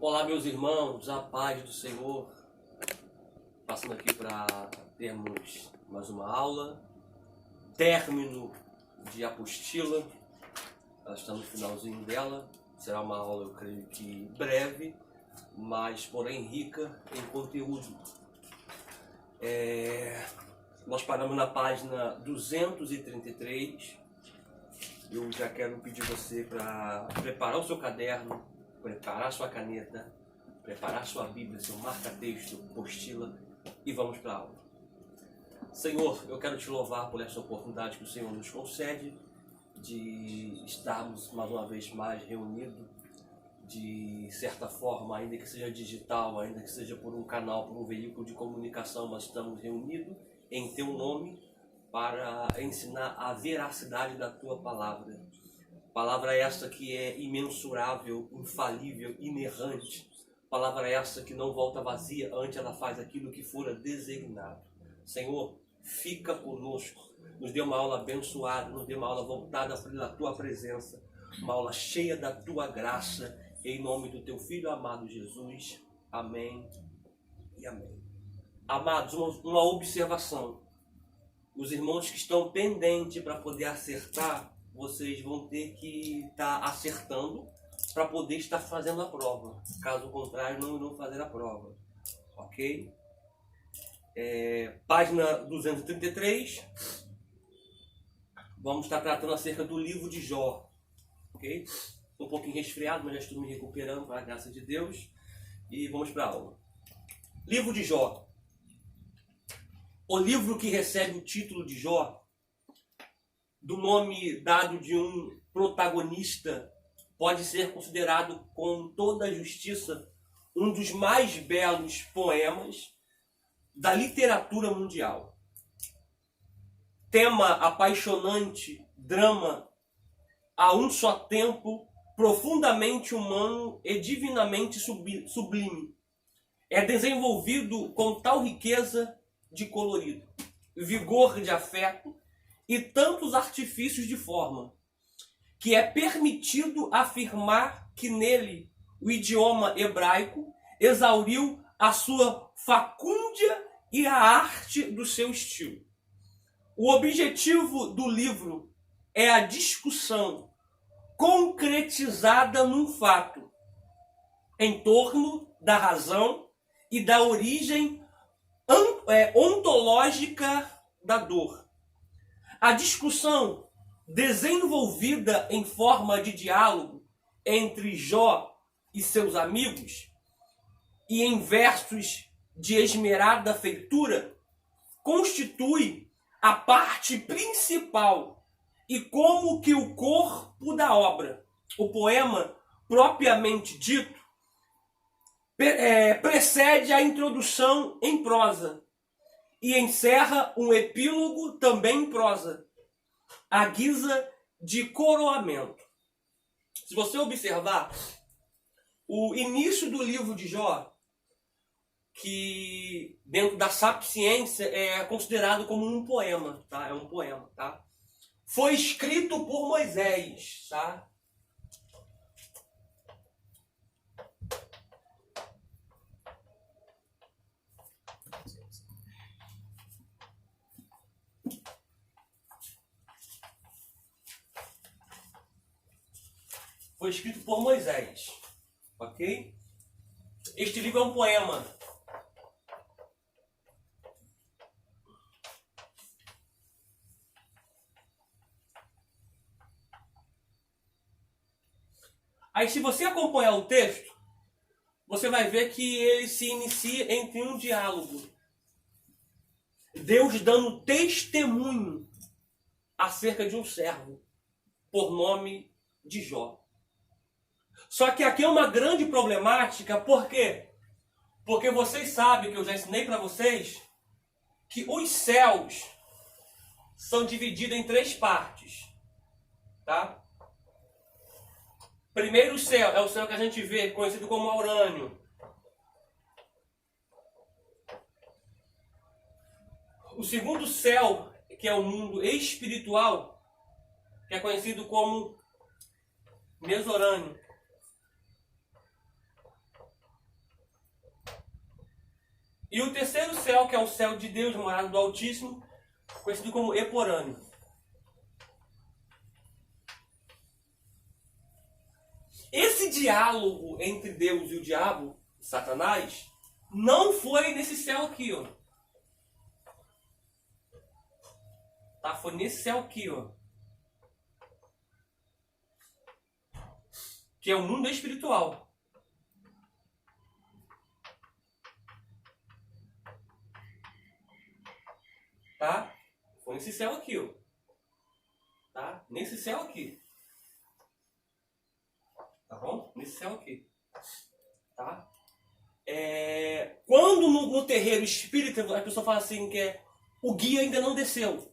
Olá, meus irmãos, a paz do Senhor. Passando aqui para termos mais uma aula, término de apostila. Nós estamos no finalzinho dela. Será uma aula, eu creio que breve, mas porém rica em conteúdo. Nós paramos na página 233. Eu já quero pedir você para preparar o seu caderno, preparar sua caneta, preparar sua Bíblia, seu marca-texto, apostila, e vamos para a aula. Senhor, eu quero te louvar por essa oportunidade que o Senhor nos concede de estarmos mais uma vez mais reunidos, de certa forma, ainda que seja digital, ainda que seja por um canal, por um veículo de comunicação, nós estamos reunidos em Teu nome para ensinar a veracidade da Tua palavra. Palavra essa que é imensurável, infalível, inerrante. Palavra essa que não volta vazia, antes ela faz aquilo que fora designado. Senhor, fica conosco. Nos dê uma aula abençoada, nos dê uma aula voltada pela Tua presença. Uma aula cheia da Tua graça. Em nome do Teu Filho amado Jesus. Amém e amém. Amados, uma observação. Os irmãos que estão pendentes para poder acertar, vocês vão ter que estar acertando para poder estar fazendo a prova. Caso contrário, não irão fazer a prova. Ok? Página 233. Vamos estar tratando acerca do livro de Jó. Ok? Um pouquinho resfriado, mas já estou me recuperando, para a graça de Deus. E vamos para a aula. Livro de Jó. O livro que recebe o título de Jó, do nome dado de um protagonista, pode ser considerado com toda a justiça um dos mais belos poemas da literatura mundial. Tema apaixonante, drama a um só tempo, profundamente humano e divinamente sublime. É desenvolvido com tal riqueza de colorido, vigor de afeto e tantos artifícios de forma, que é permitido afirmar que nele o idioma hebraico exauriu a sua facúndia e a arte do seu estilo. O objetivo do livro é a discussão concretizada num fato, em torno da razão e da origem ontológica da dor. A discussão desenvolvida em forma de diálogo entre Jó e seus amigos e em versos de esmerada feitura constitui a parte principal e como que o corpo da obra. O poema propriamente dito precede a introdução em prosa e encerra um epílogo também em prosa, à guisa de coroamento. Se você observar o início do livro de Jó, que dentro da sapiência é considerado como um poema, tá? É um poema, tá? Foi escrito por Moisés, tá? Foi escrito por Moisés, ok? Este livro é um poema. Aí, se você acompanhar o texto, você vai ver que ele se inicia entre um diálogo. Deus dando testemunho acerca de um servo, por nome de Jó. Só que aqui é uma grande problemática, por quê? Porque vocês sabem, que eu já ensinei para vocês, que os céus são divididos em 3 partes, tá? Primeiro céu é o céu que a gente vê, conhecido como Aurânio. O segundo céu, que é o mundo espiritual, que é conhecido como Mesorânio. E o terceiro céu, que é o céu de Deus, morada do Altíssimo, conhecido como Eporâneo. Esse diálogo entre Deus e o diabo, Satanás, não foi nesse céu aqui, ó. Tá? Foi nesse céu aqui, ó. Que é o mundo espiritual. Tá? Foi nesse céu aqui, ó. Tá? Nesse céu aqui. Tá bom? Nesse céu aqui. Tá? Quando no terreiro espírita a pessoa fala assim que o guia ainda não desceu.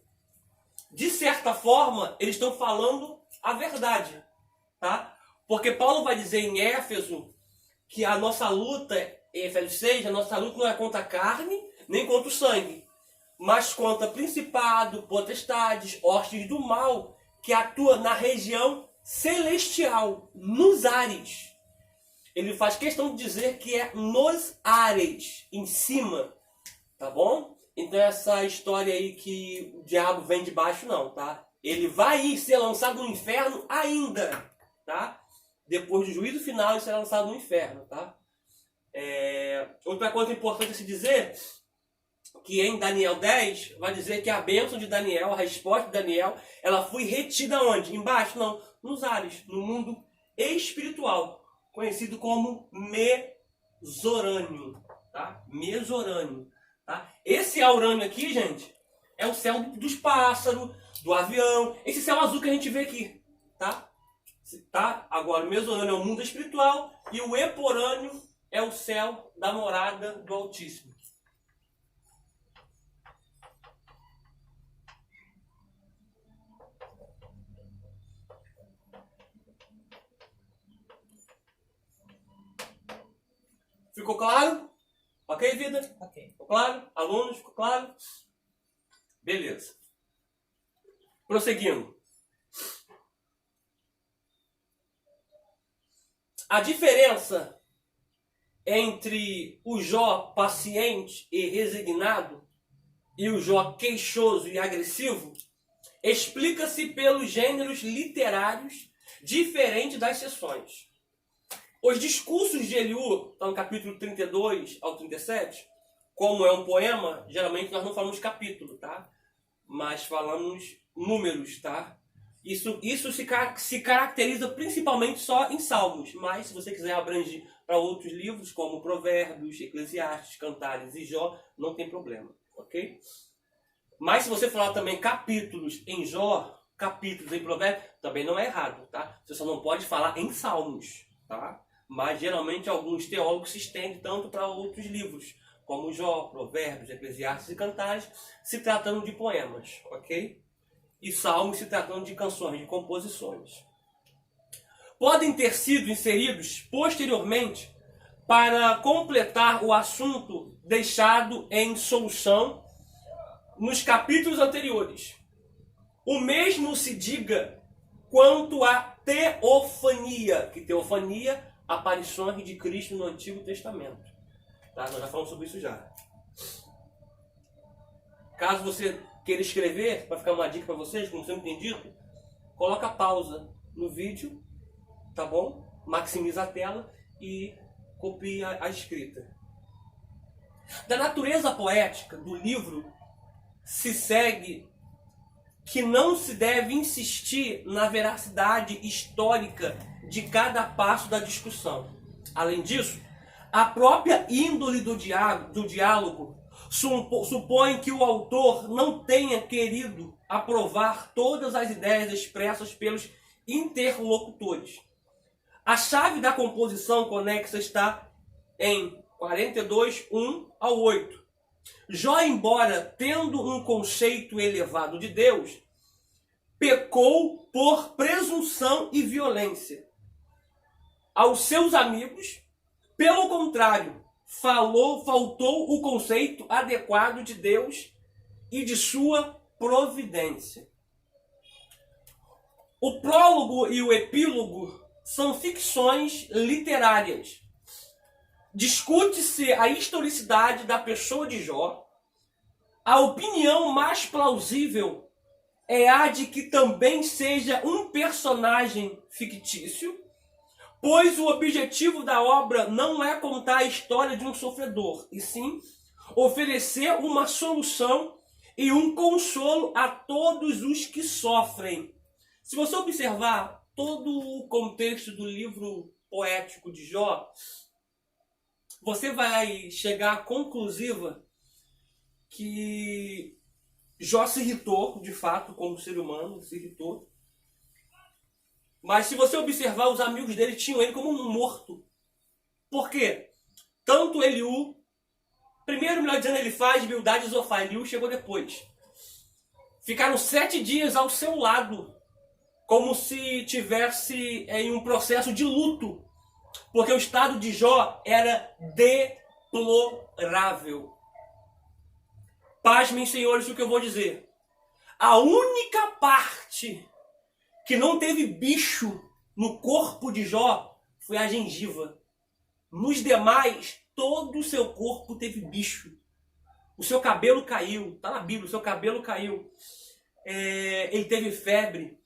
De certa forma, eles estão falando a verdade. Tá? Porque Paulo vai dizer em Éfeso que a nossa luta, em Efésios 6, a nossa luta não é contra a carne, nem contra o sangue, mas contra principado, potestades, hostes do mal, que atua na região celestial, nos ares. Ele faz questão de dizer que é nos ares, em cima, tá bom? Então essa história aí que o diabo vem de baixo, não, tá? Ele vai ser lançado no inferno ainda, tá? Depois do juízo final, ele será lançado no inferno, tá? Outra coisa importante a se dizer, que em Daniel 10, vai dizer que a bênção de Daniel, a resposta de Daniel, ela foi retida onde? Embaixo? Não, nos ares, no mundo espiritual, conhecido como Mesorânio, tá? Mesorânio, tá? Esse aurânio aqui, gente, é o céu dos pássaros, do avião, esse céu azul que a gente vê aqui, tá? Tá? Agora, o Mesorânio é o mundo espiritual e o Eporâneo é o céu da morada do Altíssimo. Ficou claro? Ok, vida? Ok. Ficou claro? Alunos, ficou claro? Beleza. Prosseguindo. A diferença entre o Jó paciente e resignado e o Jó queixoso e agressivo explica-se pelos gêneros literários diferentes das seções. Os discursos de Eliú, estão no capítulo 32 ao 37, como é um poema, geralmente nós não falamos capítulo, tá? Mas falamos números, tá? Isso se caracteriza principalmente só em Salmos, mas se você quiser abranger para outros livros, como Provérbios, Eclesiastes, Cantares e Jó, não tem problema, ok? Mas se você falar também capítulos em Jó, capítulos em Provérbios, também não é errado, tá? Você só não pode falar em Salmos, tá? Mas geralmente alguns teólogos se estendem tanto para outros livros, como Jó, Provérbios, Eclesiastes e Cantares, se tratando de poemas, ok? E Salmos se tratando de canções, de composições. Podem ter sido inseridos posteriormente para completar o assunto deixado em solução nos capítulos anteriores. O mesmo se diga quanto à teofania, que teofania, aparições de Cristo no Antigo Testamento. Tá? Nós já falamos sobre isso já. Caso você queira escrever, para ficar uma dica para vocês, como sempre tem dito, coloca pausa no vídeo, tá bom? Maximiza a tela e copia a escrita. Da natureza poética do livro se segue que não se deve insistir na veracidade histórica de cada passo da discussão. Além disso, a própria índole do diálogo supõe que o autor não tenha querido aprovar todas as ideias expressas pelos interlocutores. A chave da composição conexa está em 42, 1 ao 8. Jó, embora tendo um conceito elevado de Deus, pecou por presunção e violência. Aos seus amigos, pelo contrário, faltou o conceito adequado de Deus e de sua providência. O prólogo e o epílogo são ficções literárias. discute-se a historicidade da pessoa de Jó. A opinião mais plausível é a de que também seja um personagem fictício, pois o objetivo da obra não é contar a história de um sofredor, e sim oferecer uma solução e um consolo a todos os que sofrem. Se você observar todo o contexto do livro poético de Jó, você vai chegar à conclusiva que Jó se irritou, de fato, como ser humano, se irritou. Mas se você observar, os amigos dele tinham ele como um morto. Por quê? Tanto Eliú, primeiro, melhor dizendo, ele faz Bildade e Zofar. Eliú chegou depois. Ficaram 7 dias ao seu lado, como se tivesse em um processo de luto. Porque o estado de Jó era deplorável. Pasmem, senhores, o que eu vou dizer. A única parte que não teve bicho no corpo de Jó foi a gengiva. Nos demais, todo o seu corpo teve bicho. O seu cabelo caiu. Está na Bíblia, o seu cabelo caiu. Ele teve febre.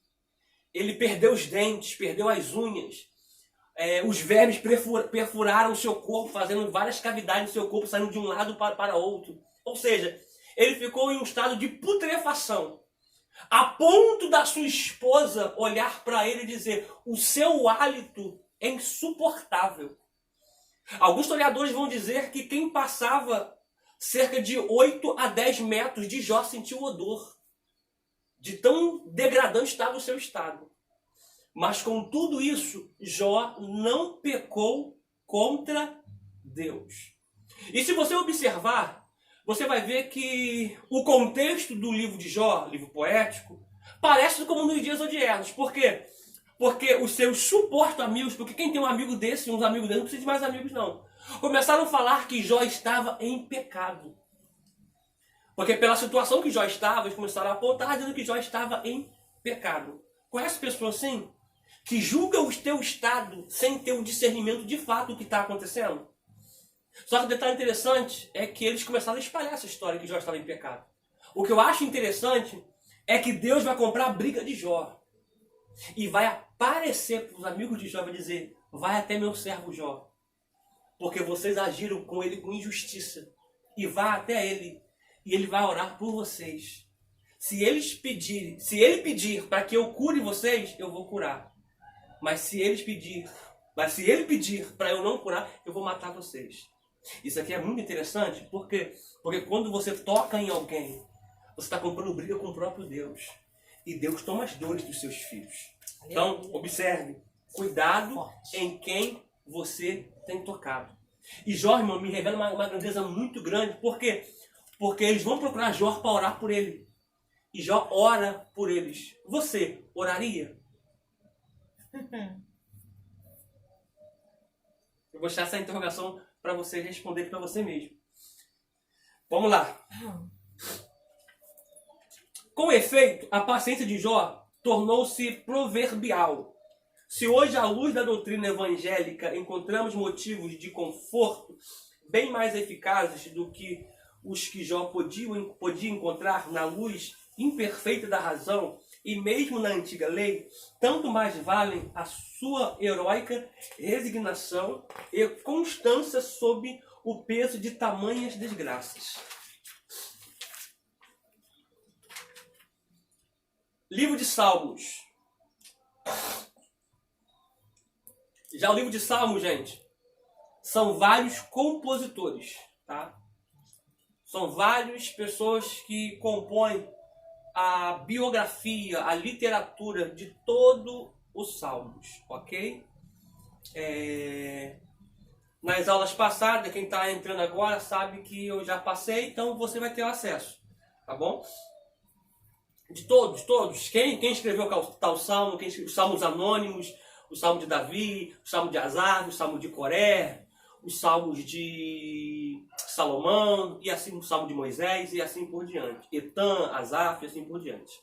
Ele perdeu os dentes, perdeu as unhas. Os vermes perfuraram o seu corpo, fazendo várias cavidades no seu corpo, saindo de um lado para outro. Ou seja, ele ficou em um estado de putrefação, a ponto da sua esposa olhar para ele e dizer: o seu hálito é insuportável. Alguns historiadores vão dizer que quem passava cerca de 8 a 10 metros de Jó sentiu o odor, de tão degradante estava o seu estado. Mas com tudo isso, Jó não pecou contra Deus. E se você observar, você vai ver que o contexto do livro de Jó, livro poético, parece como nos dias odiernos. Por quê? Porque os seus supostos amigos, porque quem tem um amigo desse, uns amigos desses, não precisa de mais amigos não, começaram a falar que Jó estava em pecado. Porque pela situação que Jó estava, eles começaram a apontar dizendo que Jó estava em pecado. Conhece pessoas assim? Que julgam o teu estado sem ter um discernimento de fato do que está acontecendo? Só que o detalhe interessante é que eles começaram a espalhar essa história que Jó estava em pecado. O que eu acho interessante é que Deus vai comprar a briga de Jó. E vai aparecer para os amigos de Jó e vai dizer: vai até meu servo Jó, porque vocês agiram com ele com injustiça. E vá até ele, e ele vai orar por vocês. Se ele pedir para que eu cure vocês, eu vou curar. Mas se ele pedir para eu não curar, eu vou matar vocês. Isso aqui é muito interessante, porque quando você toca em alguém, você está comprando briga com o próprio Deus. E Deus toma as dores dos seus filhos. Então, observe, cuidado em quem você tem tocado. E Jó, irmão, me revela uma grandeza muito grande. Por quê? Porque eles vão procurar Jó para orar por ele. E Jó ora por eles. Você oraria? Eu vou deixar essa interrogação para você responder para você mesmo. Vamos lá. Com efeito, a paciência de Jó tornou-se proverbial. Se hoje, à luz da doutrina evangélica, encontramos motivos de conforto bem mais eficazes do que os que Jó podia encontrar na luz imperfeita da razão e mesmo na antiga lei, tanto mais valem a sua heróica resignação e constância sob o peso de tamanhas desgraças. Livro de Salmos. Já o livro de Salmos, gente, são vários compositores, tá? São várias pessoas que compõem a biografia, a literatura de todo os Salmos, ok? Nas aulas passadas, quem está entrando agora sabe que eu já passei, então você vai ter acesso, tá bom? De todos. Quem escreveu tal salmo, os salmos anônimos, o salmo de Davi, o salmo de Asaf, o salmo de Coré, os salmos de Salomão, e assim o salmo de Moisés, e assim por diante. Etã, Asaf, e assim por diante.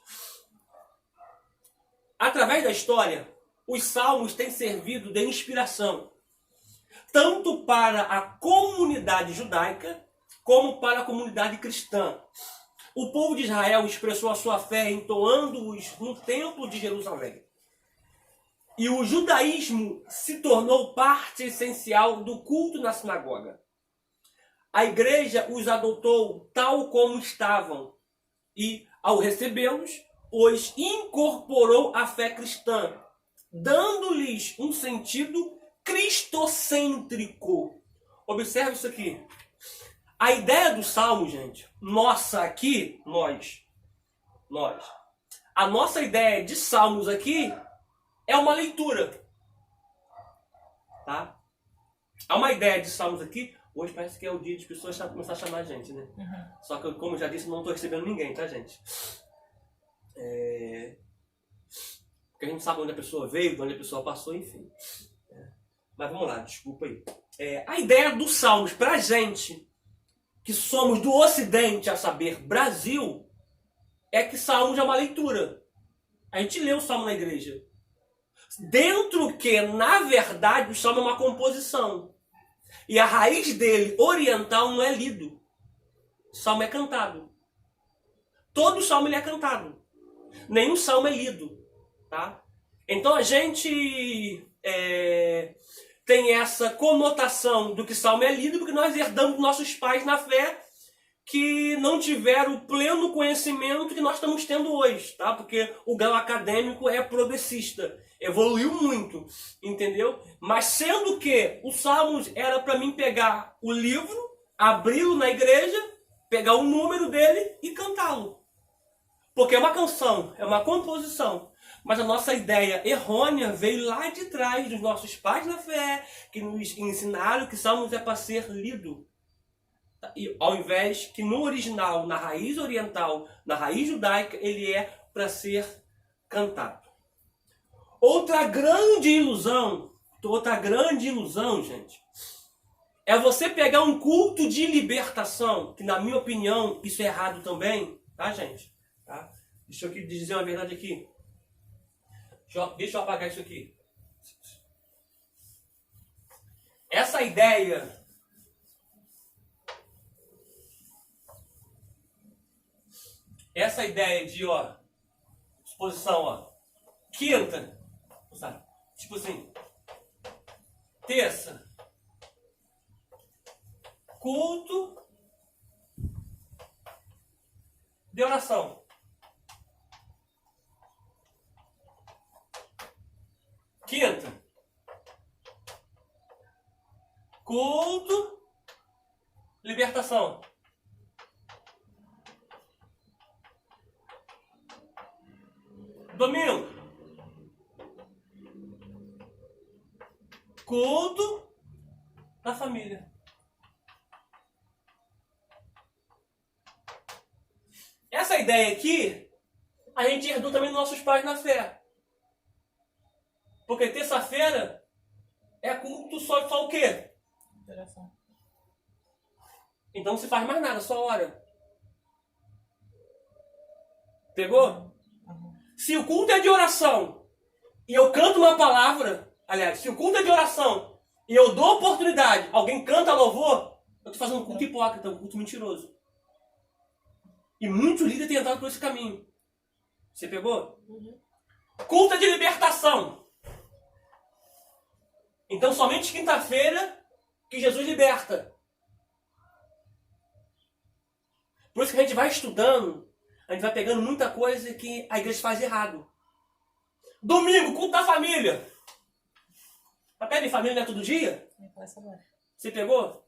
Através da história, os salmos têm servido de inspiração, tanto para a comunidade judaica como para a comunidade cristã. O povo de Israel expressou a sua fé entoando-os no templo de Jerusalém. E o judaísmo se tornou parte essencial do culto na sinagoga. A igreja os adotou tal como estavam e, ao recebê-los, os incorporou à fé cristã, dando-lhes um sentido cristocêntrico. Observe isso aqui. A ideia do Salmo, gente, nossa aqui, nós. A nossa ideia de Salmos aqui é uma leitura. Tá? Há uma ideia de Salmos aqui. Hoje parece que é o dia de pessoas começar a chamar a gente, né? Uhum. Só que, como eu já disse, não estou recebendo ninguém, tá, gente? Porque a gente sabe onde a pessoa veio, de onde a pessoa passou, enfim. Mas vamos lá, desculpa aí. A ideia dos Salmos pra gente, que somos do Ocidente, a saber, Brasil, é que Salmos é uma leitura. A gente lê o Salmo na igreja. Dentro que, na verdade, o Salmo é uma composição. E a raiz dele, oriental, não é lido. O Salmo é cantado. Todo Salmo ele é cantado. Nenhum Salmo é lido. Tá? Então a gente tem essa conotação do que Salmo é lido, porque nós herdamos dos nossos pais na fé que não tiveram o pleno conhecimento que nós estamos tendo hoje, tá? Porque o grau acadêmico é progressista, evoluiu muito, entendeu? Mas sendo que o Salmos era para mim pegar o livro, abri-lo na igreja, pegar o número dele e cantá-lo. Porque é uma canção, é uma composição. Mas a nossa ideia errônea veio lá de trás dos nossos pais na fé, que nos ensinaram que Salmos é para ser lido. E, ao invés que no original, na raiz oriental, na raiz judaica, ele é para ser cantado. Outra grande ilusão, gente, é você pegar um culto de libertação, que na minha opinião isso é errado também, tá, gente? Tá? Deixa eu dizer uma verdade aqui. Deixa eu apagar isso aqui. Essa ideia de, exposição, quinta, sabe? Tipo assim, terça, culto de oração. Quinta, culto, libertação. Domingo, culto da família. Essa ideia aqui, a gente herdou também dos nossos pais na fé. Porque terça-feira é culto só o quê? Interação. Então não se faz mais nada, só ora. Pegou? Se o culto é de oração e eu canto uma palavra, aliás, se o culto é de oração e eu dou oportunidade, alguém canta louvor, eu estou fazendo um culto hipócrita, um culto mentiroso. E muitos líderes têm entrado por esse caminho. Você pegou? Uhum. Culto é de libertação. Então somente quinta-feira que Jesus liberta. Por isso que a gente vai estudando, a gente vai pegando muita coisa que a igreja faz errado. Domingo, culto da família. Papel de família não é todo dia? Você pegou?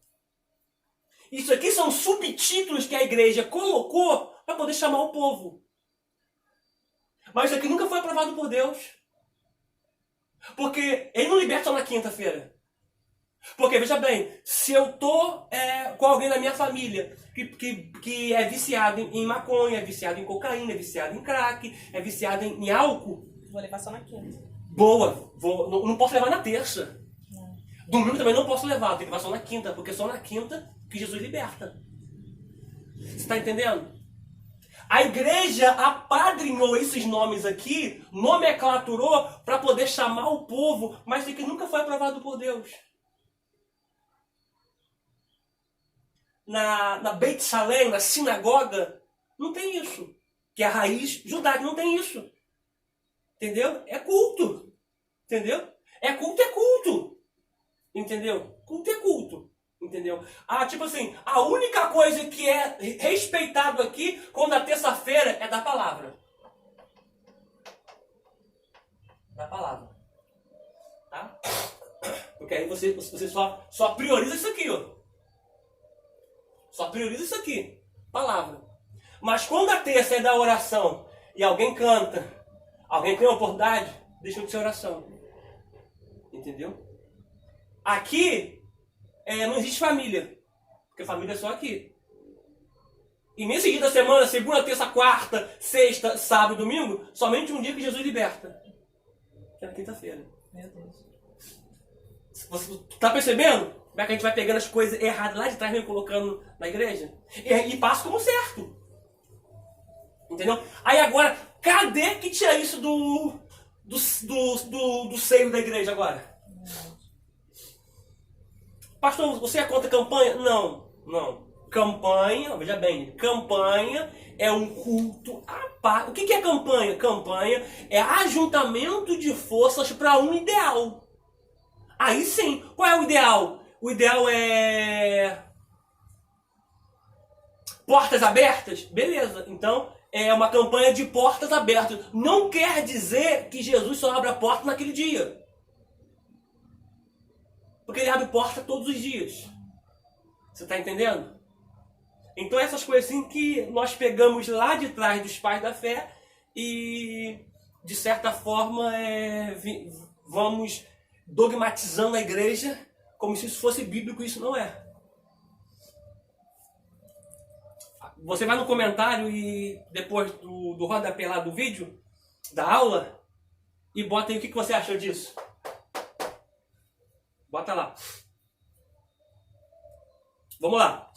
Isso aqui são subtítulos que a igreja colocou para poder chamar o povo. Mas isso aqui nunca foi aprovado por Deus. Porque ele não liberta só na quinta-feira. Porque, veja bem, se eu estou com alguém na minha família que é viciado em maconha, é viciado em cocaína, é viciado em crack, é viciado em álcool... Vou levar só na quinta. Boa! Não posso levar na terça. Não. Domingo também não posso levar, tenho que levar só na quinta, porque é só na quinta que Jesus liberta. Você está entendendo? A igreja apadrinhou esses nomes aqui, nomenclaturou para poder chamar o povo, mas isso aqui nunca foi aprovado por Deus. na Beit Salem, na sinagoga. Não tem isso. Que é a raiz judaica, não tem isso. Entendeu? É culto. Entendeu? É culto. Entendeu? Culto é culto. Entendeu? Ah, tipo assim, a única coisa que é respeitado aqui, quando a terça-feira, é da palavra. Da palavra. Tá? Porque aí você só prioriza isso aqui, ó. Só prioriza isso aqui. Palavra. Mas quando a terça é da oração e alguém canta, alguém tem a oportunidade, deixa de ser oração. Entendeu? Aqui não existe família. Porque família é só aqui. E nesse dia da semana, segunda, terça, quarta, sexta, sábado e domingo, somente um dia que Jesus liberta. Que é na quinta-feira. Meu Deus. Você tá percebendo? Como é que a gente vai pegando as coisas erradas lá de trás e vem colocando na igreja? E passa como certo. Entendeu? Aí agora, cadê que tira isso do seio da igreja agora? Pastor, você é contra campanha? Não. Campanha, veja bem, campanha é um culto à paz. O que é campanha? Campanha é ajuntamento de forças para um ideal. Aí sim, qual é o ideal? O ideal é portas abertas? Beleza, então é uma campanha de portas abertas. Não quer dizer que Jesus só abre a porta naquele dia. Porque ele abre porta todos os dias. Você está entendendo? Então essas coisas assim que nós pegamos lá de trás dos pais da fé e de certa forma vamos dogmatizando a igreja como se isso fosse bíblico, isso não é. Você vai no comentário e depois do rodapé lá do vídeo, da aula, e bota aí o que você achou disso. Bota lá. Vamos lá.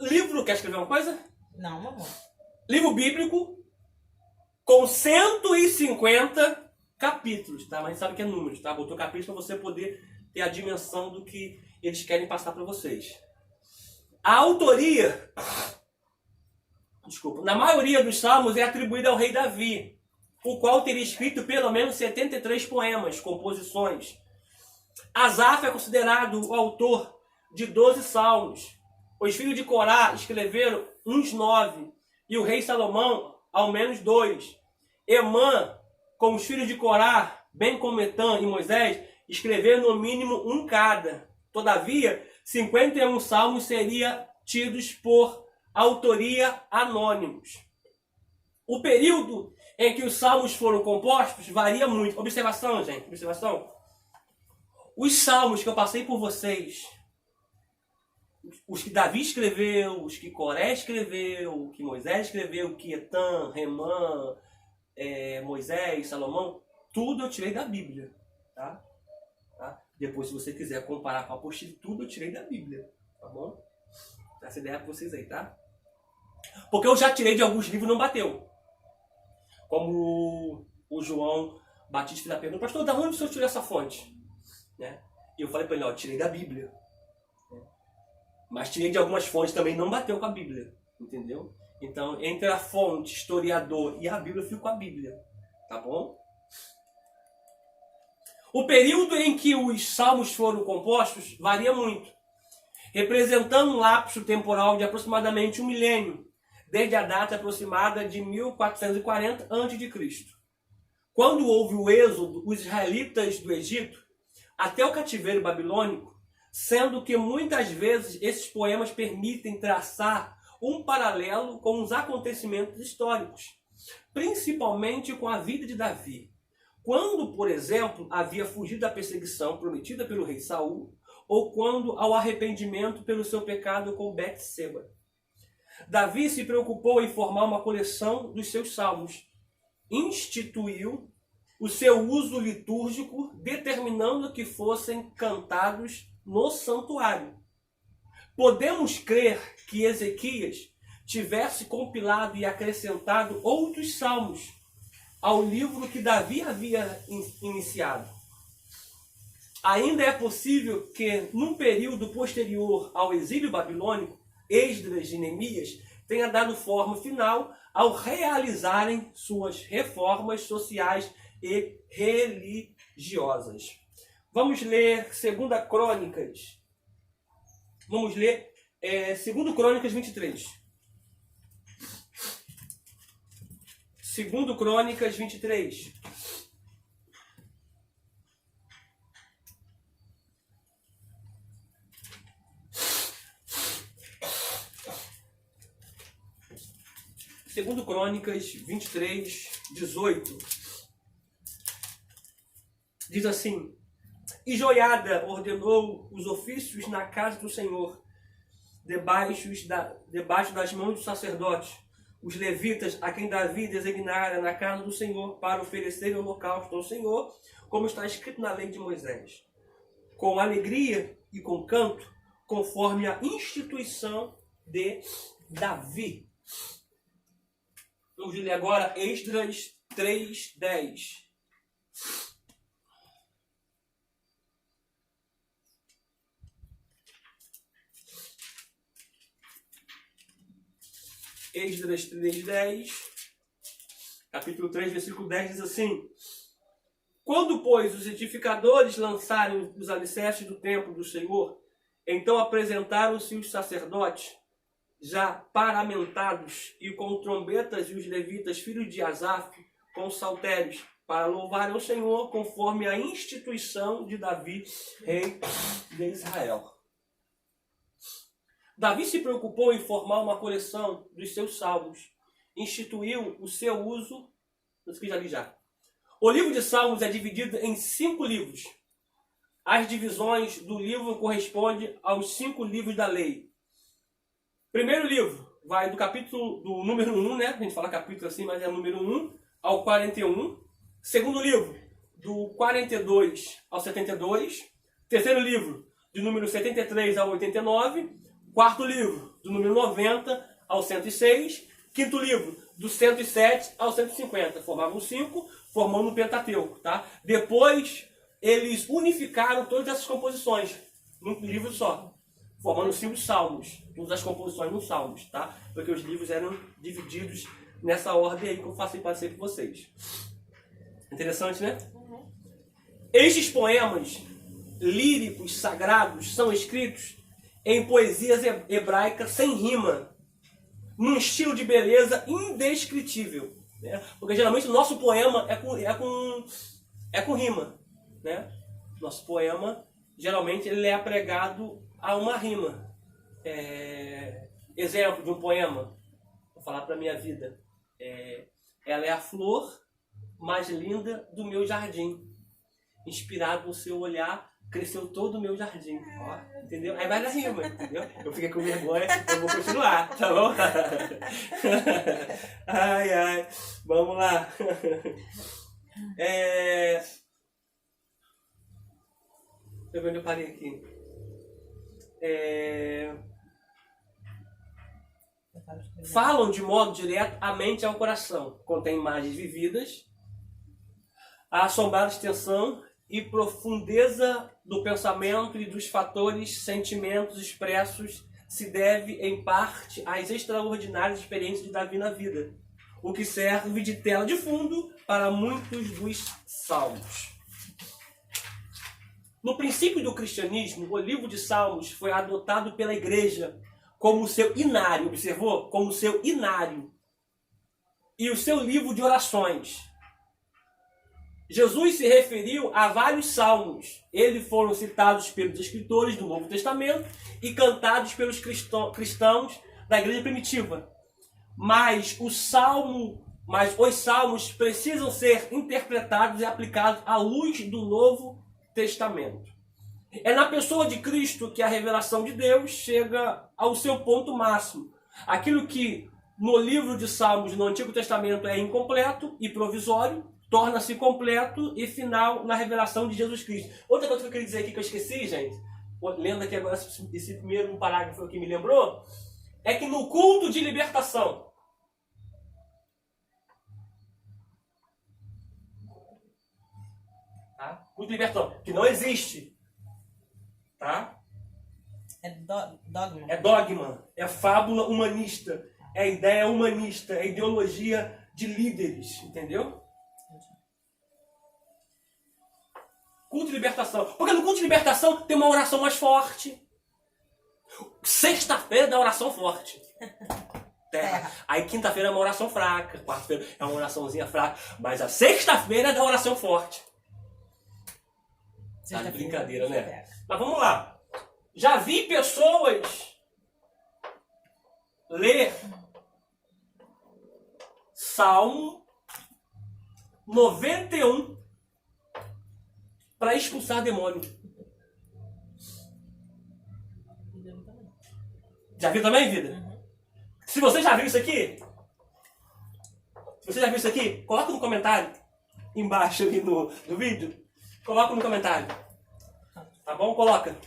Livro, quer escrever uma coisa? Não, mamãe. Livro bíblico com 150 capítulos, tá? Mas a gente sabe que é números, tá? Botou capítulos para você poder ter a dimensão do que eles querem passar para vocês. A autoria, na maioria dos salmos é atribuída ao rei Davi, o qual teria escrito pelo menos 73 poemas, composições. Asaf é considerado o autor de 12 salmos. Os filhos de Corá escreveram uns 9, e o rei Salomão, ao menos 2. Emã, com os filhos de Corá, bem como Etã e Moisés, escreveram no mínimo um cada. Todavia, 51 salmos seriam tidos por autoria anônimos. O período em que os salmos foram compostos varia muito. Observação, gente, observação. Os salmos que eu passei por vocês, os que Davi escreveu, os que Coré escreveu, que Moisés escreveu, que Etã, Remã, Moisés, Salomão, tudo eu tirei da Bíblia, tá? Depois, se você quiser comparar com a apostila, tudo eu tirei da Bíblia, tá bom? Essa ideia é para vocês aí, tá? Porque eu já tirei de alguns livros e não bateu. Como o João Batista da pergunta, pastor, da onde o senhor tirou essa fonte? Né? E eu falei para ele, tirei da Bíblia. Mas tirei de algumas fontes também, não bateu com a Bíblia, entendeu? Então, entre a fonte, historiador e a Bíblia, eu fico com a Bíblia, tá bom? O período em que os salmos foram compostos varia muito, representando um lapso temporal de aproximadamente 1 milênio, desde a data aproximada de 1440 a.C. Quando houve o êxodo, os israelitas do Egito, até o cativeiro babilônico, sendo que muitas vezes esses poemas permitem traçar um paralelo com os acontecimentos históricos, principalmente com a vida de Davi. Quando, por exemplo, havia fugido da perseguição prometida pelo rei Saul, ou quando ao arrependimento pelo seu pecado com Betseba. Davi se preocupou em formar uma coleção dos seus salmos, instituiu o seu uso litúrgico, determinando que fossem cantados no santuário. Podemos crer que Ezequias tivesse compilado e acrescentado outros salmos ao livro que Davi havia iniciado. ainda é possível que, num período posterior ao exílio babilônico, Esdras e Neemias tenha dado forma final ao realizarem suas reformas sociais e religiosas. Vamos ler 2 Crônicas. Vamos ler 2 Crônicas 23. 2 Crônicas 23. Segundo Crônicas 23, 18, diz assim: E Joiada ordenou os ofícios na casa do Senhor, debaixo das mãos dos sacerdotes, os levitas, a quem Davi designara na casa do Senhor para oferecer holocausto ao Senhor, como está escrito na lei de Moisés, com alegria e com canto, conforme a instituição de Davi. Vamos ler agora Esdras 3:10. Esdras 3:10, capítulo 3, versículo 10, diz assim: Quando, pois, os edificadores lançarem os alicerces do templo do Senhor, então apresentaram-se os sacerdotes, já paramentados, e com trombetas, e os levitas, filhos de Asaf, com saltérios, para louvar ao Senhor, conforme a instituição de Davi, rei de Israel. Davi se preocupou em formar uma coleção dos seus salmos. Instituiu o seu uso, O livro de Salmos é dividido em 5 livros. As divisões do livro correspondem aos 5 livros da lei. Primeiro livro vai do capítulo do número 1, né? A gente fala capítulo assim, mas é o número 1 ao 41. Segundo livro, do 42 ao 72. Terceiro livro, do número 73 ao 89. Quarto livro, do número 90 ao 106. Quinto livro, do 107 ao 150. Formavam 5, formando o Pentateuco, tá? Depois, eles unificaram todas essas composições num livro só, formando 5 salmos, todas as composições nos salmos, tá? Porque os livros eram divididos nessa ordem aí que eu faço passei para vocês. Interessante, né? Uhum. Estes poemas líricos sagrados são escritos em poesias hebraicas sem rima, num estilo de beleza indescritível, né? Porque geralmente o nosso poema é com rima, né? Nosso poema geralmente ele é apregado a uma rima. Exemplo de um poema, vou falar para minha vida. Ela é a flor mais linda do meu jardim, inspirado no seu olhar, cresceu todo o meu jardim. Ó, entendeu? Aí vai na rima, entendeu? Eu fiquei com vergonha, eu vou continuar, tá bom? Ai, ai, vamos lá. Deixa eu ver onde eu parei aqui. Falam de modo direto à mente e ao coração. Contém imagens vividas, a assombrada extensão e profundeza do pensamento e dos fatores, sentimentos expressos se deve, em parte, às extraordinárias experiências de Davi na vida, o que serve de tela de fundo para muitos dos salmos. No princípio do cristianismo, o livro de Salmos foi adotado pela igreja como seu inário, observou? Como seu inário. E o seu livro de orações. Jesus se referiu a vários salmos. Eles foram citados pelos escritores do Novo Testamento e cantados pelos cristãos da igreja primitiva. Mas os salmos precisam ser interpretados e aplicados à luz do Novo Testamento. É na pessoa de Cristo que a revelação de Deus chega ao seu ponto máximo. Aquilo que no livro de Salmos no Antigo Testamento é incompleto e provisório, torna-se completo e final na revelação de Jesus Cristo. Outra coisa que eu queria dizer aqui que eu esqueci, gente, lendo aqui agora esse primeiro parágrafo que me lembrou, é que no culto de libertação, culto de libertação, que não existe tá? Dogma. É dogma, é fábula humanista, é ideia humanista, é ideologia de líderes, entendeu? Culto de libertação. Porque no culto de libertação tem uma oração mais forte. Sexta-feira é uma oração forte. Terra. Aí quinta-feira é uma oração fraca. Quarta-feira é uma oraçãozinha fraca. Mas a sexta-feira é da oração forte. Tá de brincadeira, né? Mas vamos lá. Já vi pessoas ler Salmo 91 para expulsar demônio. Já viu também, vida? Se você já viu isso aqui, coloca no comentário embaixo ali no vídeo. Coloca no comentário. Tá bom? Coloca.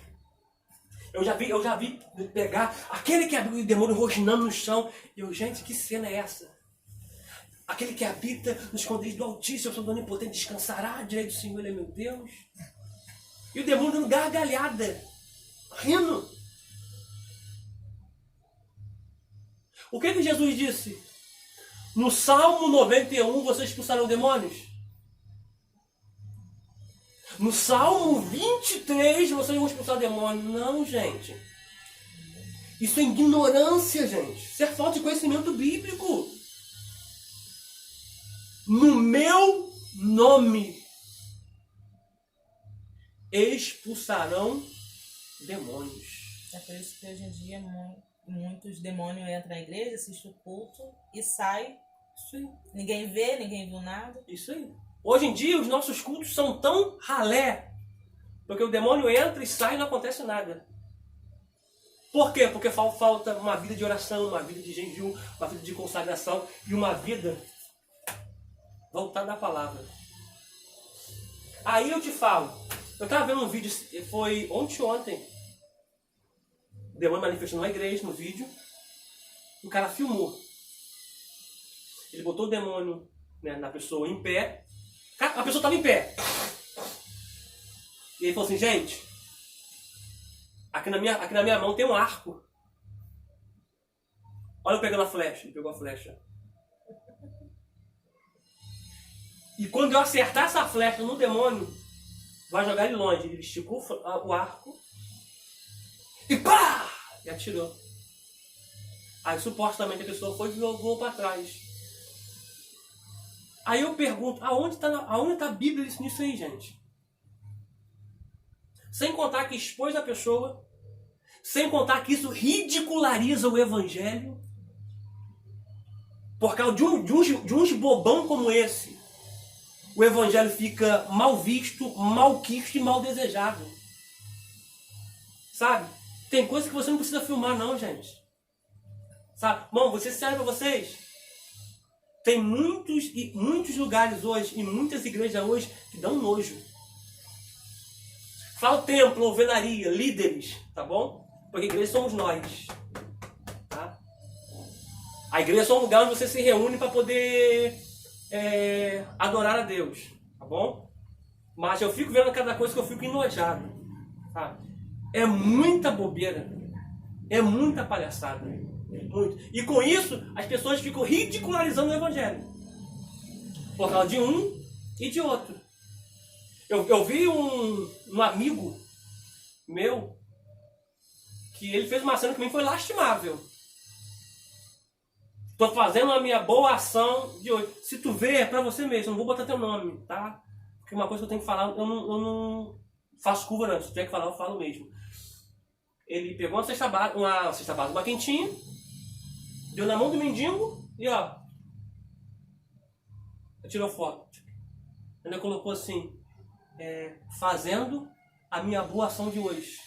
Eu já vi pegar aquele que abriu o demônio rosnando no chão. Gente, que cena é essa? Aquele que habita nos esconderijos do Altíssimo, eu sou do Onipotente, descansará à direita do Senhor, ele é meu Deus. E o demônio dando gargalhada, rindo. O que Jesus disse? No Salmo 91 vocês expulsaram demônios? No Salmo 23 vocês vão expulsar demônios? Não, gente. Isso é ignorância, gente. Isso é falta de conhecimento bíblico. No meu nome expulsarão demônios. É por isso que hoje em dia muitos demônios entram na igreja, assistem o culto e saem. Isso aí. Ninguém vê, ninguém viu nada. Isso aí. Hoje em dia os nossos cultos são tão ralé, porque o demônio entra e sai e não acontece nada. Por quê? Porque falta uma vida de oração, uma vida de jejum, uma vida de consagração e uma vida voltada à palavra. Aí eu te falo, eu estava vendo um vídeo, foi ontem, o demônio manifestando na igreja, no vídeo, o cara filmou. Ele botou o demônio, né, na pessoa em pé, a pessoa estava em pé. E ele falou assim, gente, aqui na minha mão tem um arco. Olha eu pegando a flecha. Ele pegou a flecha. E quando eu acertar essa flecha no demônio, vai jogar ele longe. Ele esticou o arco e pá! E atirou. Aí supostamente a pessoa foi e jogou para trás. Aí eu pergunto, aonde está a Bíblia nisso aí, gente? Sem contar que expôs a pessoa, sem contar que isso ridiculariza o Evangelho. Por causa de uns bobão como esse, o Evangelho fica mal visto, mal quisto e mal desejado. Sabe? Tem coisa que você não precisa filmar não, gente. Sabe? Bom, você serve para vocês. Tem muitos lugares hoje e muitas igrejas hoje que dão nojo. Fala templo, alvenaria, líderes, tá bom? Porque a igreja somos nós. Tá? A igreja é só um lugar onde você se reúne para poder adorar a Deus, tá bom? Mas eu fico vendo cada coisa que eu fico enojado. Tá? É muita bobeira. É muita palhaçada. Muito. E com isso, as pessoas ficam ridicularizando o Evangelho. Por causa de um e de outro. Eu vi um amigo meu que ele fez uma cena que mim foi lastimável. Tô fazendo a minha boa ação de hoje. Se tu vê, é pra você mesmo. Não vou botar teu nome, tá? Porque uma coisa que eu tenho que falar, eu não faço curva não. Se tiver que falar, eu falo mesmo. Ele pegou uma quentinha, deu na mão do mendigo e ó, tirou foto. Ainda colocou assim, fazendo a minha boa ação de hoje.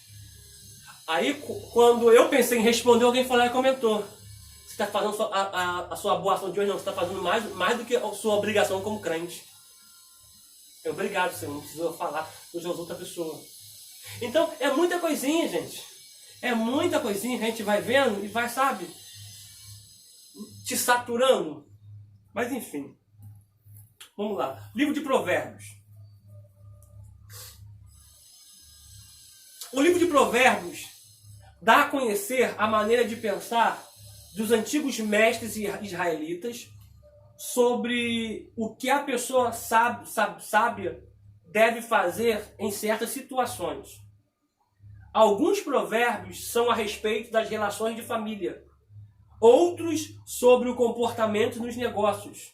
Aí quando eu pensei em responder, alguém foi lá e comentou: você está fazendo a sua boa ação de hoje? Não, você está fazendo mais do que a sua obrigação como crente. Obrigado, Senhor, não precisa falar, eu já uso outra pessoa. Então, é muita coisinha, gente. É muita coisinha que a gente vai vendo e vai, sabe, te saturando. Mas enfim. Vamos lá. Livro de Provérbios. O livro de Provérbios dá a conhecer a maneira de pensar dos antigos mestres israelitas sobre o que a pessoa sábia deve fazer em certas situações. Alguns provérbios são a respeito das relações de família, outros sobre o comportamento nos negócios.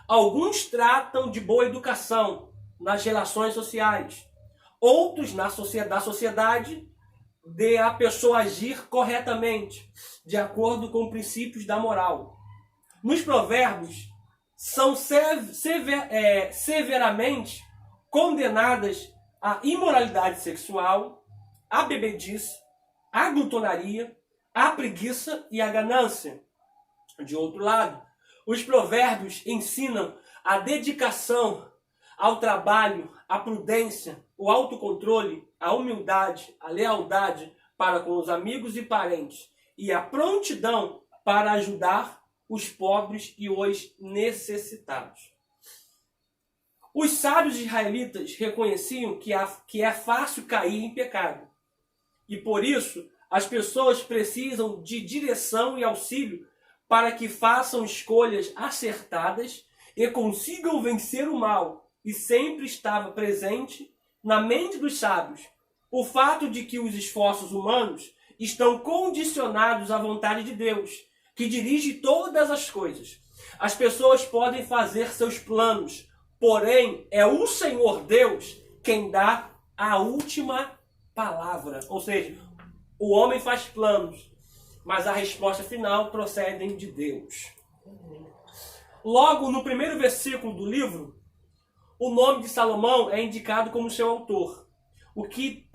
Alguns tratam de boa educação nas relações sociais, outros da sociedade, de a pessoa agir corretamente, de acordo com princípios da moral. Nos provérbios, são severamente condenadas a imoralidade sexual, a bebedice, a glutonaria, a preguiça e a ganância. De outro lado, os provérbios ensinam a dedicação ao trabalho, a prudência, o autocontrole, a humildade, a lealdade para com os amigos e parentes e a prontidão para ajudar os pobres e os necessitados. Os sábios israelitas reconheciam que é fácil cair em pecado. E por isso, as pessoas precisam de direção e auxílio para que façam escolhas acertadas e consigam vencer o mal. E sempre estava presente na mente dos sábios o fato de que os esforços humanos estão condicionados à vontade de Deus, que dirige todas as coisas. As pessoas podem fazer seus planos, porém é o Senhor Deus quem dá a última palavra. Ou seja, o homem faz planos, mas a resposta final procede de Deus. Logo, no primeiro versículo do livro, o nome de Salomão é indicado como seu autor, o que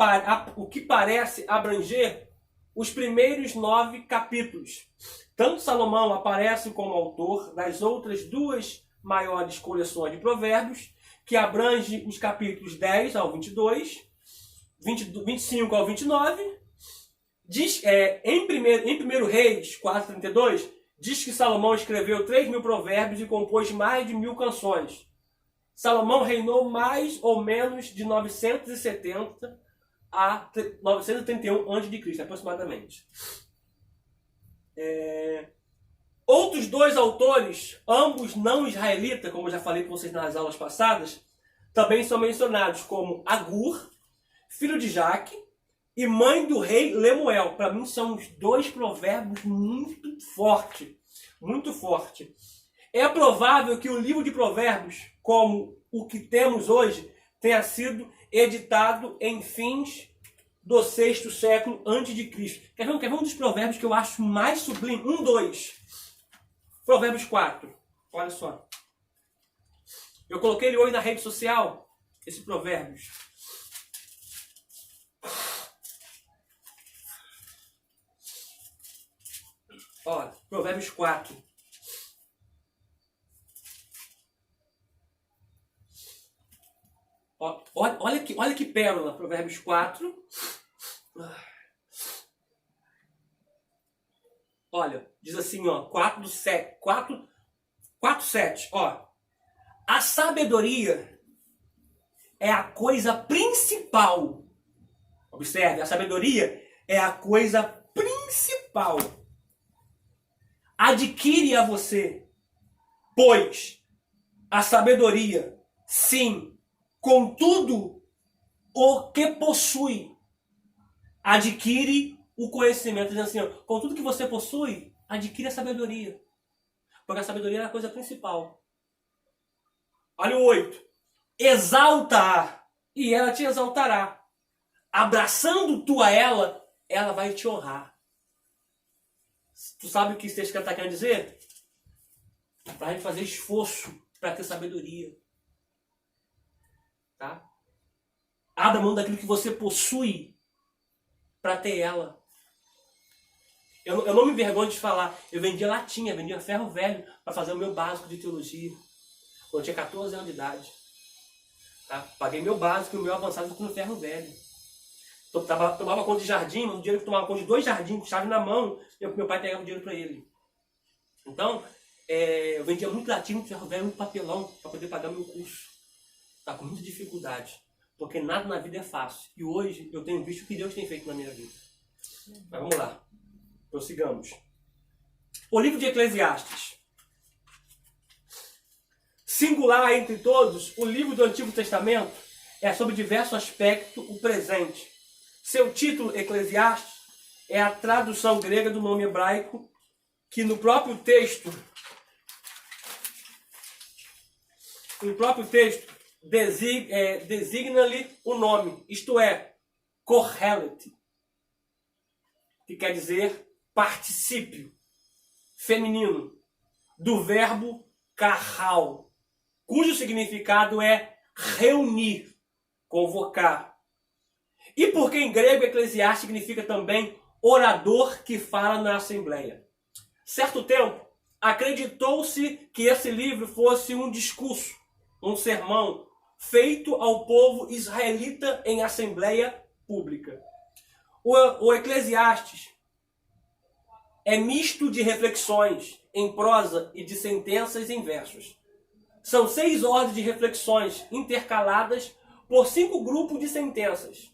parece abranger os primeiros 9 capítulos. Tanto Salomão aparece como autor das outras 2 maiores coleções de provérbios, que abrange os capítulos 10 ao 22, 25 ao 29. Em 1 Reis 4:32, diz que Salomão escreveu 3.000 provérbios e compôs mais de 1.000 canções. Salomão reinou mais ou menos de 970 a 931 a.C., aproximadamente. Outros 2 autores, ambos não israelitas, como eu já falei com vocês nas aulas passadas, também são mencionados como Agur, filho de Jaque, e mãe do rei Lemuel. Para mim são os 2 provérbios muito fortes. Muito forte. É provável que o livro de provérbios, como o que temos hoje, tenha sido editado em fins do 6º século a.C. Quer ver um dos provérbios que eu acho mais sublime? 2. Provérbios 4. Olha só. Eu coloquei ele hoje na rede social, esse provérbios. Ó, Provérbios 4. Ó, olha que pérola, Provérbios 4. Olha, diz assim, ó, 4:7, ó. A sabedoria é a coisa principal. Observe, a sabedoria é a coisa principal. Adquire a você, pois a sabedoria, sim, com tudo o que possui, adquire o conhecimento. Dizendo assim, ó, com tudo que você possui, adquire a sabedoria. Porque a sabedoria é a coisa principal. Olha o 8. Exalta-a, e ela te exaltará. Abraçando tu a ela, ela vai te honrar. Tu sabe o que esse texto está querendo dizer? Para a gente fazer esforço para ter sabedoria. Tá? Abra mão daquilo que você possui para ter ela. Eu não me envergonho de falar. Eu vendia latinha, vendia ferro velho para fazer o meu básico de teologia. Quando eu tinha 14 anos de idade. Tá? Paguei meu básico e o meu avançado no ferro velho. Tomava conta de jardim, mas o dinheiro que tomava conta de 2 jardins, com chave na mão, meu pai pegava o dinheiro para ele. Então, eu vendia muito latinha, muito ferro velho, muito papelão, para poder pagar meu curso. Tá com muita dificuldade. Porque nada na vida é fácil. E hoje eu tenho visto o que Deus tem feito na minha vida. Mas vamos lá. Prossigamos. O livro de Eclesiastes. Singular entre todos, o livro do Antigo Testamento é sobre diversos aspectos o presente. Seu título, Eclesiastes, é a tradução grega do nome hebraico, que no próprio texto designa-lhe o nome, isto é, Kohelet, que quer dizer particípio feminino do verbo kahal, cujo significado é reunir, convocar. E porque em grego Eclesiastes significa também orador que fala na assembleia. Certo tempo, acreditou-se que esse livro fosse um discurso, um sermão, feito ao povo israelita em assembleia pública. O Eclesiastes é misto de reflexões em prosa e de sentenças em versos. São 6 ordens de reflexões intercaladas por 5 grupos de sentenças,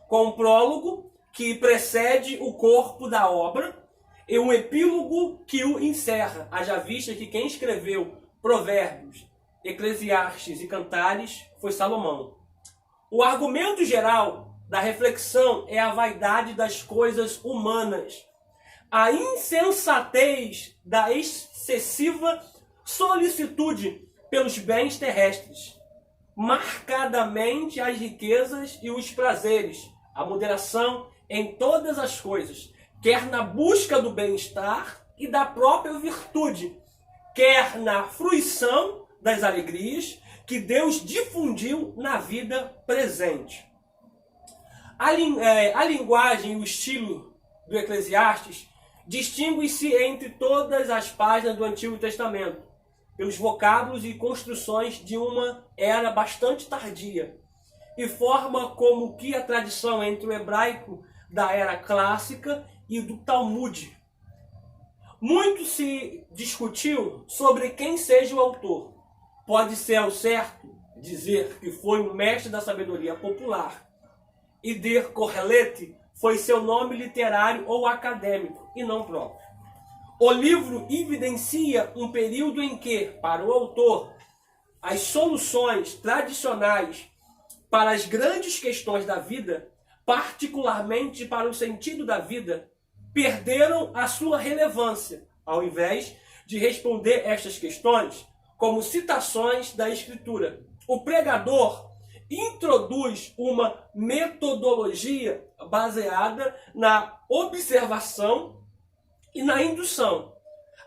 com um prólogo que precede o corpo da obra e um epílogo que o encerra, haja vista que quem escreveu Provérbios, Eclesiastes e Cantares foi Salomão. O argumento geral da reflexão é a vaidade das coisas humanas, a insensatez da excessiva solicitude pelos bens terrestres, marcadamente as riquezas e os prazeres, a moderação em todas as coisas, quer na busca do bem-estar e da própria virtude, quer na fruição das alegrias que Deus difundiu na vida presente. A linguagem e o estilo do Eclesiastes distingue-se entre todas as páginas do Antigo Testamento, pelos vocábulos e construções de uma era bastante tardia, e forma como que a tradição entre o hebraico da era clássica e do Talmud. Muito se discutiu sobre quem seja o autor. Pode ser ao certo dizer que foi um mestre da sabedoria popular. Ider Kohelet foi seu nome literário ou acadêmico, e não próprio. O livro evidencia um período em que, para o autor, as soluções tradicionais para as grandes questões da vida, particularmente para o sentido da vida, perderam a sua relevância, ao invés de responder estas questões como citações da Escritura. O pregador introduz uma metodologia baseada na observação e na indução.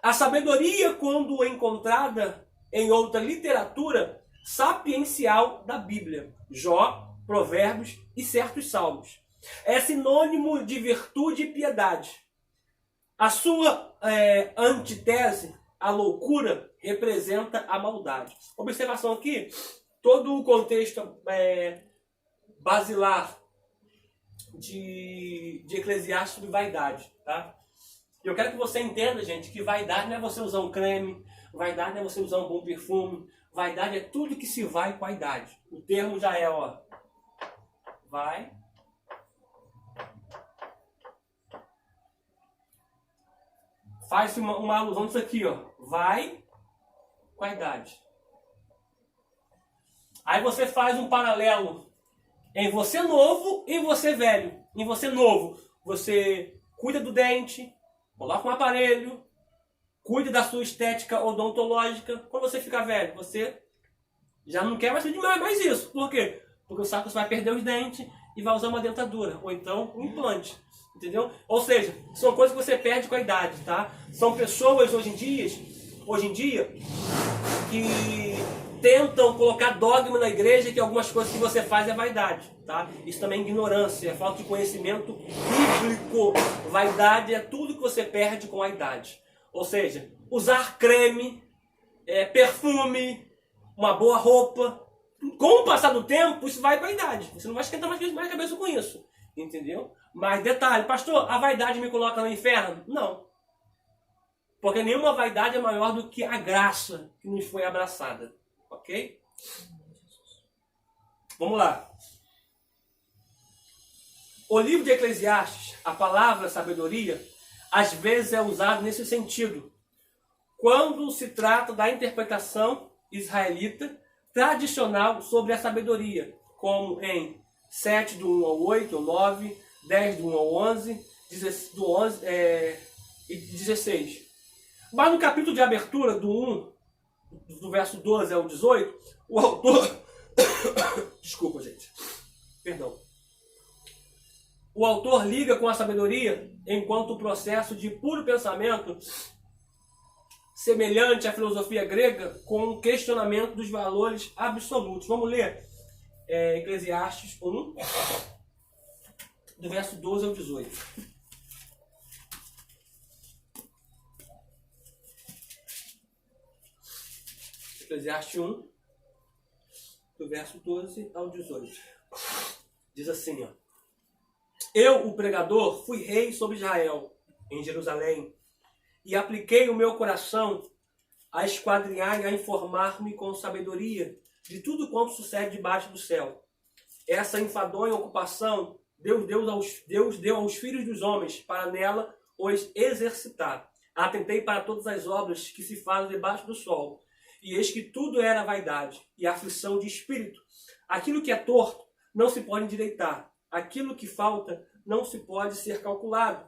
A sabedoria, quando encontrada em outra literatura sapiencial da Bíblia, Jó, Provérbios e certos salmos, é sinônimo de virtude e piedade. A sua antítese, a loucura, representa a maldade. Observação aqui, todo o contexto basilar de Eclesiastes sobre vaidade, tá? Eu quero que você entenda, gente, que vaidade não é você usar um creme, vaidade não é você usar um bom perfume, vaidade é tudo que se vai com a idade. O termo já é, ó, vai. Faz-se uma alusão disso aqui, ó, vai com a idade. Aí você faz um paralelo em você novo e em você velho. Em você novo, você cuida do dente, coloca um aparelho, cuida da sua estética odontológica. Quando você ficar velho, você já não quer mais isso. Por quê? Porque sabe que você vai perder os dentes e vai usar uma dentadura, ou então um implante. Entendeu? Ou seja, são coisas que você perde com a idade, tá? São pessoas hoje em dia que tentam colocar dogma na igreja que algumas coisas que você faz é vaidade, tá? Isso também é ignorância, é falta de conhecimento bíblico. Vaidade é tudo que você perde com a idade. Ou seja, usar creme, perfume, uma boa roupa. Com o passar do tempo, isso vai para a idade. Você não vai esquentar mais a cabeça com isso. Entendeu? Mas detalhe, pastor, a vaidade me coloca no inferno? Não. Porque nenhuma vaidade é maior do que a graça que nos foi abraçada. Ok? Vamos lá. O livro de Eclesiastes, a palavra sabedoria, às vezes é usado nesse sentido, quando se trata da interpretação israelita tradicional sobre a sabedoria, como em 7 do 1 ao 8 ou 9, 10 do 1 ao 11, do 11 e 16. Mas no capítulo de abertura do 1, do verso 12 ao 18, o autor... Desculpa, gente. Perdão. O autor liga com a sabedoria enquanto processo de puro pensamento semelhante à filosofia grega com o questionamento dos valores absolutos. Vamos ler Eclesiastes 1, do verso 12 ao 18. Eclesiastes 1, do verso 12 ao 18. Diz assim, ó. Eu, o pregador, fui rei sobre Israel, em Jerusalém, e apliquei o meu coração a esquadrinhar e a informar-me com sabedoria de tudo quanto sucede debaixo do céu. Essa enfadonha ocupação Deus deu aos filhos dos homens para nela os exercitar. Atentei para todas as obras que se fazem debaixo do sol, e eis que tudo era vaidade e aflição de espírito. Aquilo que é torto não se pode endireitar. Aquilo que falta não se pode ser calculado.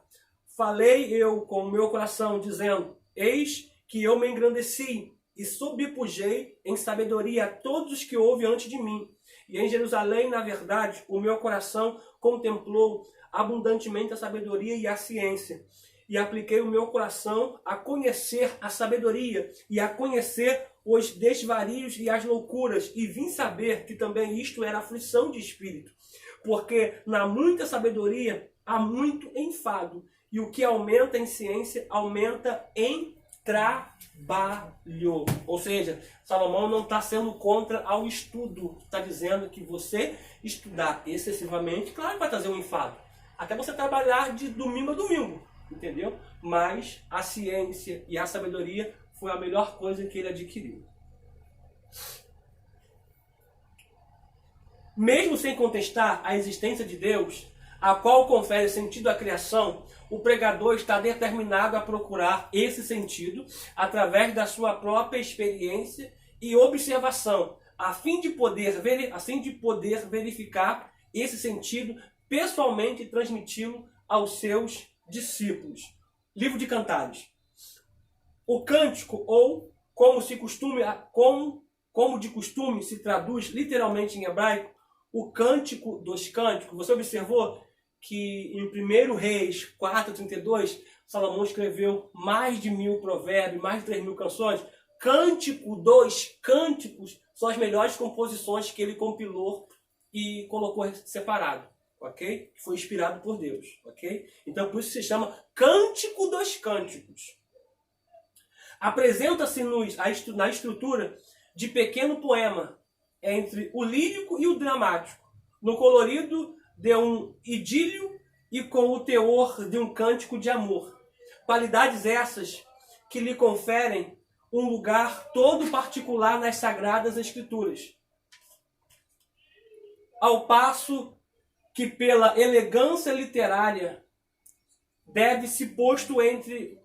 Falei eu com o meu coração, dizendo, eis que eu me engrandeci e sobrepujei em sabedoria a todos os que houve antes de mim. E em Jerusalém, na verdade, o meu coração contemplou abundantemente a sabedoria e a ciência. E apliquei o meu coração a conhecer a sabedoria e a conhecer os desvarios e as loucuras. E vim saber que também isto era aflição de espírito. Porque na muita sabedoria há muito enfado. E o que aumenta em ciência, aumenta em trabalho. Ou seja, Salomão não está sendo contra ao estudo. Está dizendo que você estudar excessivamente, claro que vai trazer um enfado. Até você trabalhar de domingo a domingo. Entendeu? Mas a ciência e a sabedoria foi a melhor coisa que ele adquiriu. Mesmo sem contestar a existência de Deus, a qual confere sentido à criação, o pregador está determinado a procurar esse sentido através da sua própria experiência e observação, a fim de poder verificar esse sentido pessoalmente e transmiti-lo aos seus discípulos. Livro de Cantares. O cântico, ou como de costume se traduz literalmente em hebraico, o cântico dos cânticos. Você observou que em 1 Reis 4:32, Salomão escreveu mais de 1000 provérbios, mais de 3000 canções. Cântico dos cânticos são as melhores composições que ele compilou e colocou separado, ok? Que foi inspirado por Deus, ok? Então por isso se chama Cântico dos Cânticos. Apresenta-se na estrutura de pequeno poema entre o lírico e o dramático, no colorido de um idílio e com o teor de um cântico de amor. Qualidades essas que lhe conferem um lugar todo particular nas Sagradas Escrituras. Ao passo que pela elegância literária deve-se posto entre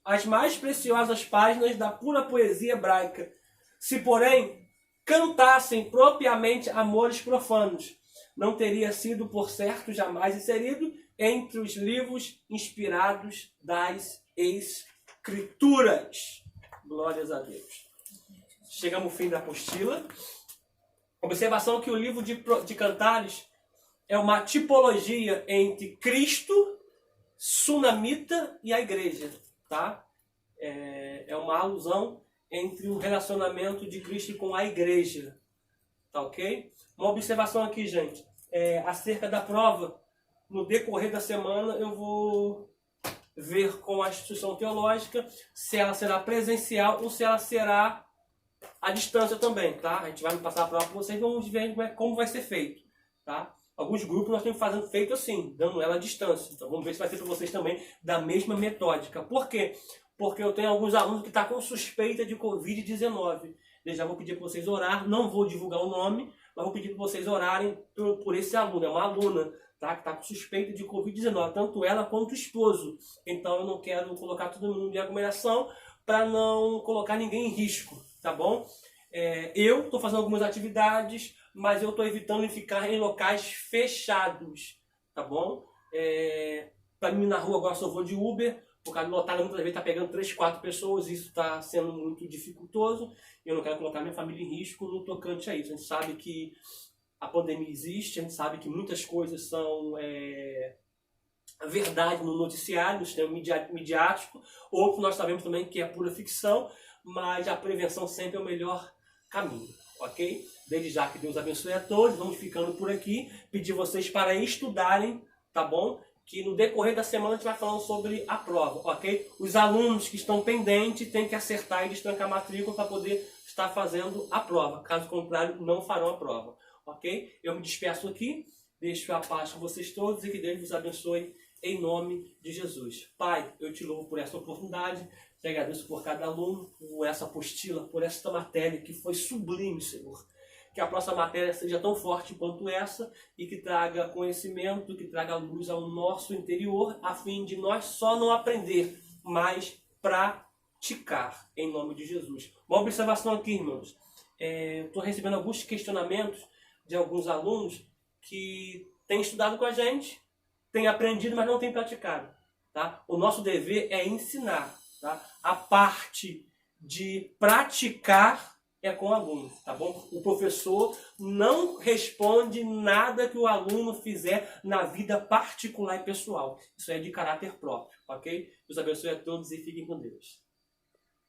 as mais preciosas páginas da pura poesia hebraica. Se, porém, cantassem propriamente amores profanos, não teria sido, por certo, jamais inserido entre os livros inspirados das Escrituras. Glórias a Deus. Chegamos ao fim da apostila. Observação que o livro de Cantares é uma tipologia entre Cristo, Sunamita e a igreja. Tá? É uma alusão entre o relacionamento de Cristo com a igreja. Tá ok? Uma observação aqui, gente. Acerca da prova, no decorrer da semana eu vou ver com a instituição teológica se ela será presencial ou se ela será à distância também, tá? A gente vai passar a prova para vocês e vamos ver como vai ser feito, tá? Alguns grupos nós temos fazendo feito assim, dando ela à distância. Então vamos ver se vai ser para vocês também da mesma metódica. Por quê? Porque eu tenho alguns alunos que estão com suspeita de Covid-19. Eu já vou pedir para vocês orar, não vou divulgar o nome, mas vou pedir para vocês orarem por esse aluno, é uma aluna, tá? Que está com suspeita de Covid-19, tanto ela quanto o esposo. Então eu não quero colocar todo mundo em aglomeração para não colocar ninguém em risco, tá bom? Eu estou fazendo algumas atividades, mas eu estou evitando ficar em locais fechados, tá bom? Para mim na rua agora só vou de Uber, por causa do lotado muitas vezes está pegando 3, 4 pessoas, isso está sendo muito dificultoso. Eu não quero colocar minha família em risco no tocante a isso. A gente sabe que a pandemia existe, a gente sabe que muitas coisas são verdade no noticiário, no sistema midiático, ou nós sabemos também que é pura ficção, mas a prevenção sempre é o melhor caminho, ok? Desde já que Deus abençoe a todos, vamos ficando por aqui, pedir vocês para estudarem, tá bom? Que no decorrer da semana a gente vai falando sobre a prova, ok? Os alunos que estão pendentes têm que acertar e destrancar a matrícula para poder estar fazendo a prova, caso contrário não farão a prova, ok? Eu me despeço aqui, deixo a paz com vocês todos e que Deus vos abençoe em nome de Jesus. Pai, eu te louvo por essa oportunidade, te agradeço por cada aluno, por essa apostila, por esta matéria que foi sublime, Senhor. Que a próxima matéria seja tão forte quanto essa e que traga conhecimento, que traga luz ao nosso interior, a fim de nós só não aprender, mas praticar, em nome de Jesus. Uma observação aqui, irmãos. Estou recebendo alguns questionamentos de alguns alunos que têm estudado com a gente, têm aprendido, mas não têm praticado. Tá? O nosso dever é ensinar. Tá? A parte de praticar é com o aluno, tá bom? O professor não responde nada que o aluno fizer na vida particular e pessoal. Isso é de caráter próprio, ok? Deus abençoe a todos e fiquem com Deus.